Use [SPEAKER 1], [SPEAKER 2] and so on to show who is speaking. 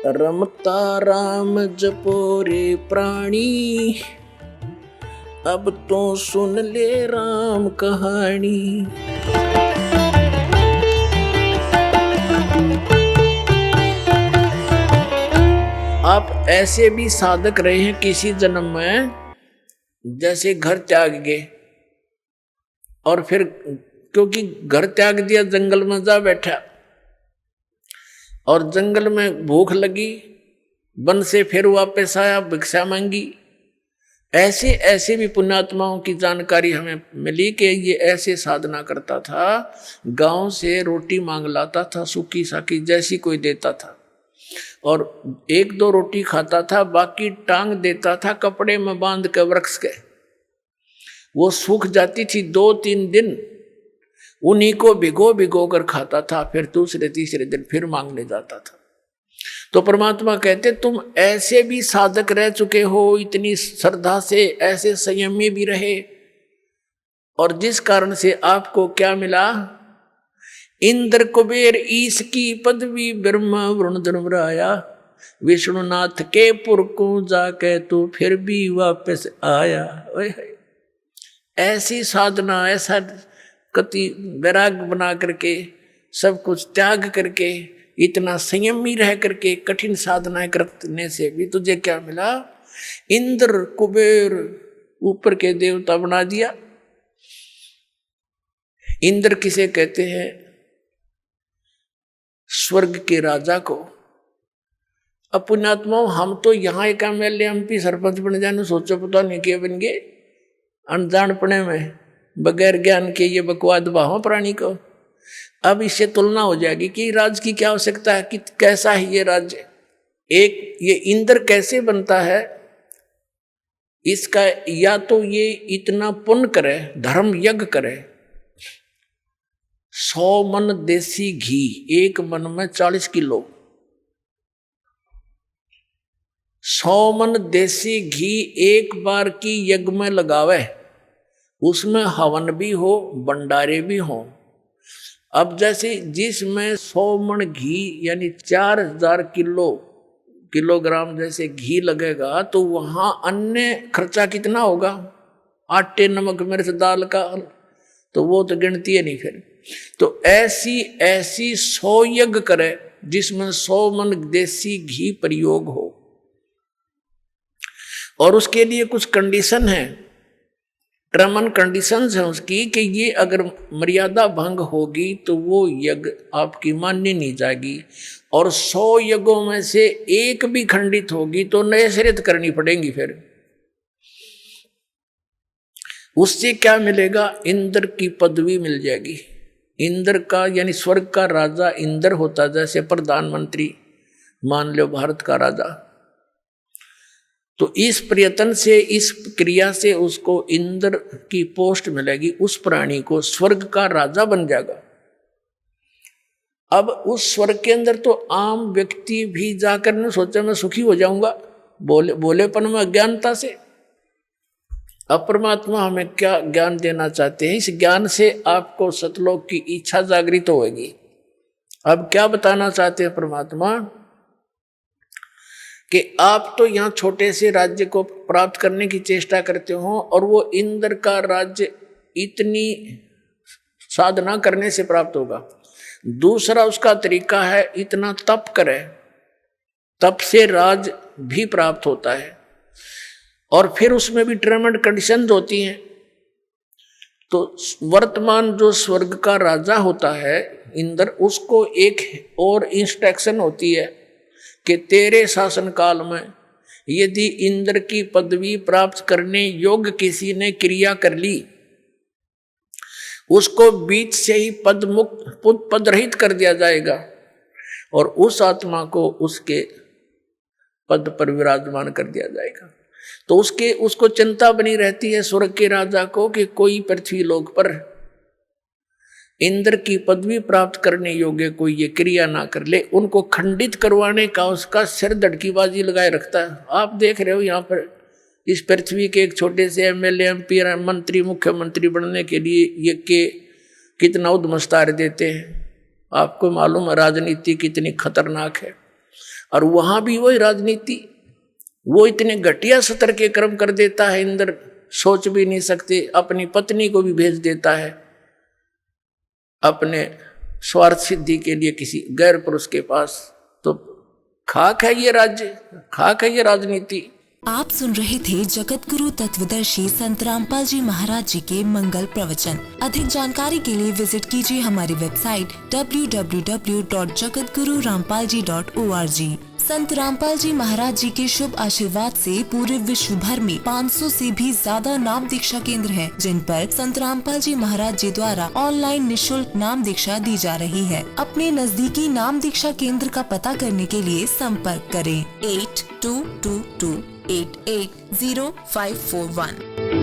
[SPEAKER 1] रमता राम जपो रे प्राणी, अब तो सुन ले राम कहानी। आप ऐसे भी साधक रहे हैं किसी जन्म में, जैसे घर त्याग गए और फिर क्योंकि घर त्याग दिया जंगल में जा बैठा और जंगल में भूख लगी, वन से फिर वापस आया, भिक्षा मांगी। ऐसे ऐसे भी पुण्यात्माओं की जानकारी हमें मिली कि ये ऐसे साधना करता था, गांव से रोटी मांग लाता था, सूखी साकी जैसी कोई देता था और एक दो रोटी खाता था, बाकी टांग देता था कपड़े में बांध के वृक्ष के। वो सूख जाती थी 2-3 दिन, उन्हीं को भिगो भिगो कर खाता था, फिर दूसरे तीसरे दिन फिर मांगने जाता था। तो परमात्मा कहते तुम ऐसे भी साधक रह चुके हो, इतनी श्रद्धा से ऐसे संयमी भी रहे, और जिस कारण से आपको क्या मिला, इंद्र कुबेर ईश की पदवी, ब्रह्मा वरुण धर्मराया, विष्णुनाथ के पुर को जाके तो फिर भी वापस आया। ऐसी साधना, ऐसा कति वैराग बना करके, सब कुछ त्याग करके, इतना संयमी रह करके कठिन साधनाएं करने से भी तुझे क्या मिला, इंद्र कुबेर ऊपर के देवता बना दिया। इंद्र किसे कहते हैं? स्वर्ग के राजा को। अब पुण्यात्माओं, हम तो यहाँ एक MLA MP सरपंच बन जाने सोचो, पता नहीं क्या बन गए, अनजानपने में, बगैर ज्ञान के ये बकवाद बहाओ प्राणी को। अब इससे तुलना हो जाएगी कि राज्य की क्या आवश्यकता है, कि कैसा है ये राज्य। एक ये इंद्र कैसे बनता है, इसका या तो ये इतना पुण्य करे, धर्म यज्ञ करे, 100 मन देसी घी, एक मन में 40 किलो, 100 मन देसी घी एक बार की यज्ञ में लगावे, उसमें हवन भी हो, भंडारे भी हो। अब जैसे जिसमें 100 मन घी यानी 4000 किलोग्राम जैसे घी लगेगा, तो वहां अन्य खर्चा कितना होगा, आटे नमक मिर्च दाल का, तो वो तो गिनती है नहीं फिर। तो ऐसी 100 यज्ञ करे जिसमें 100 मन देसी घी प्रयोग हो, और उसके लिए कुछ कंडीशन है, टर्म एंड कंडीशंस है उसकी, कि ये अगर मर्यादा भंग होगी तो वो यज्ञ आपकी मान्य नहीं जाएगी, और 100 यज्ञों में से एक भी खंडित होगी तो नए सिरे करनी पड़ेगी। फिर उससे क्या मिलेगा, इंद्र की पदवी मिल जाएगी। इंद्र का यानी स्वर्ग का राजा इंद्र होता, जैसे प्रधानमंत्री मान लो भारत का राजा। तो इस प्रयत्न से, इस क्रिया से उसको इंद्र की पोस्ट मिलेगी, उस प्राणी को स्वर्ग का राजा बन जाएगा। अब उस स्वर्ग के अंदर तो आम व्यक्ति भी जाकर न सोचा मैं सुखी हो जाऊंगा, बोलेपन में अज्ञानता से। अब परमात्मा हमें क्या ज्ञान देना चाहते हैं, इस ज्ञान से आपको सतलोक की इच्छा जागृत होगी। अब क्या बताना चाहते हैं परमात्मा, कि आप तो यहाँ छोटे से राज्य को प्राप्त करने की चेष्टा करते हो, और वो इंद्र का राज्य इतनी साधना करने से प्राप्त होगा। दूसरा उसका तरीका है, इतना तप करे, तप से राज भी प्राप्त होता है, और फिर उसमें भी टर्म एंड कंडीशंस होती हैं। तो वर्तमान जो स्वर्ग का राजा होता है इंद्र, उसको एक और इंस्ट्रक्शन होती है कि तेरे शासन काल में यदि इंद्र की पदवी प्राप्त करने योग्य किसी ने क्रिया कर ली, उसको बीच से ही पद रहित कर दिया जाएगा, और उस आत्मा को उसके पद पर विराजमान कर दिया जाएगा। तो उसको चिंता बनी रहती है स्वर्ग के राजा को, कि कोई पृथ्वी लोक पर इंद्र की पदवी प्राप्त करने योग्य कोई ये क्रिया ना कर ले। उनको खंडित करवाने का उसका सिर धड़कीबाजी लगाए रखता है। आप देख रहे हो यहाँ पर इस पृथ्वी के एक छोटे से MLA MP मंत्री मुख्यमंत्री बनने के लिए ये के कितना उद्मस्तार देते हैं। आपको मालूम है राजनीति कितनी खतरनाक है। और वहां भी वही राजनीति, वो इतने घटिया स्तर के कर्म कर देता है, इंद्र सोच भी नहीं सकते, अपनी पत्नी को भी भेज देता है अपने स्वार्थ सिद्धि के लिए किसी गैर पुरुष के पास। तो खाक है ये राज्य, खाक है ये राजनीति।
[SPEAKER 2] आप सुन रहे थे जगत गुरु तत्वदर्शी संत रामपाल जी महाराज जी के मंगल प्रवचन। अधिक जानकारी के लिए विजिट कीजिए हमारी वेबसाइट www.jagatgururampalji.org। संत रामपाल जी महाराज जी के शुभ आशीर्वाद से पूरे विश्व भर में 500 से भी ज्यादा नाम दीक्षा केंद्र हैं, जिन पर संत रामपाल जी महाराज जी द्वारा ऑनलाइन निशुल्क नाम दीक्षा दी जा रही है। अपने नजदीकी नाम दीक्षा केंद्र का पता करने के लिए संपर्क करें 8222880541।